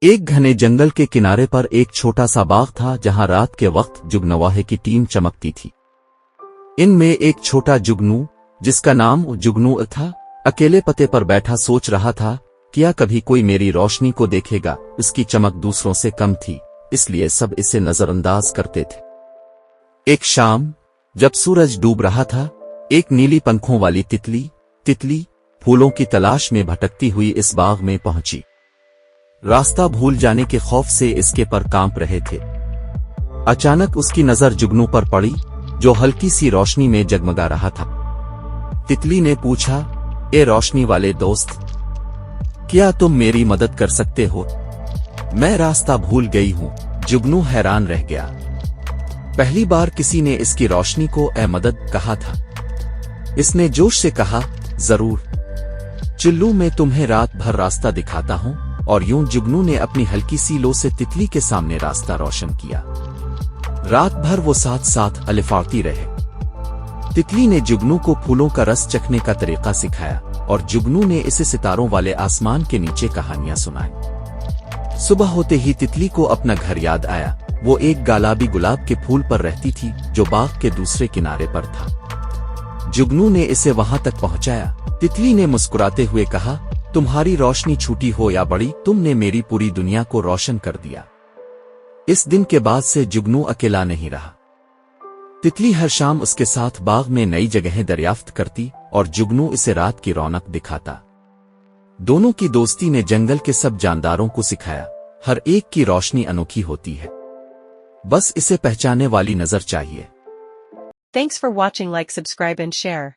ایک گھنے جنگل کے کنارے پر ایک چھوٹا سا باغ تھا جہاں رات کے وقت جگنواہے کی ٹیم چمکتی تھی۔ ان میں ایک چھوٹا جگنو جس کا نام جگنو تھا اکیلے پتے پر بیٹھا سوچ رہا تھا، کیا کبھی کوئی میری روشنی کو دیکھے گا؟ اس کی چمک دوسروں سے کم تھی، اس لیے سب اسے نظر انداز کرتے تھے۔ ایک شام جب سورج ڈوب رہا تھا، ایک نیلی پنکھوں والی تتلی پھولوں کی تلاش میں بھٹکتی ہوئی اس باغ میں پہنچی۔ راستہ بھول جانے کے خوف سے اس کے پر کانپ رہے تھے۔ اچانک اس کی نظر جگنو پر پڑی جو ہلکی سی روشنی میں جگمگا رہا تھا۔ تتلی نے پوچھا، اے روشنی والے دوست، کیا تم میری مدد کر سکتے ہو؟ میں راستہ بھول گئی ہوں۔ جگنو حیران رہ گیا۔ پہلی بار کسی نے اس کی روشنی کو اے مدد کہا تھا۔ اس نے جوش سے کہا، ضرور، چلو میں تمہیں رات بھر راستہ دکھاتا ہوں۔ اور یوں جگنو نے اپنی ہلکی سی لو سے تتلی کے سامنے راستہ روشن کیا۔ رات بھر وہ ساتھ الفاڑتی رہے۔ تتلی نے جگنو کو پھولوں کا رس چکھنے کا طریقہ سکھایا اور جگنو نے اسے ستاروں والے آسمان کے نیچے کہانیاں سنائیں۔ صبح ہوتے ہی تتلی کو اپنا گھر یاد آیا۔ وہ ایک گلابی گلاب کے پھول پر رہتی تھی جو باغ کے دوسرے کنارے پر تھا۔ جگنو نے اسے وہاں تک پہنچایا۔ تتلی نے مسکراتے ہوئے کہا، تمہاری روشنی چھوٹی ہو یا بڑی، تم نے میری پوری دنیا کو روشن کر دیا۔ اس دن کے بعد سے جگنو اکیلا نہیں رہا۔ تتلی ہر شام اس کے ساتھ باغ میں نئی جگہیں دریافت کرتی اور جگنو اسے رات کی رونق دکھاتا۔ دونوں کی دوستی نے جنگل کے سب جانداروں کو سکھایا، ہر ایک کی روشنی انوکھی ہوتی ہے، بس اسے پہچانے والی نظر چاہیے۔ Thanks for watching. Like, subscribe and share.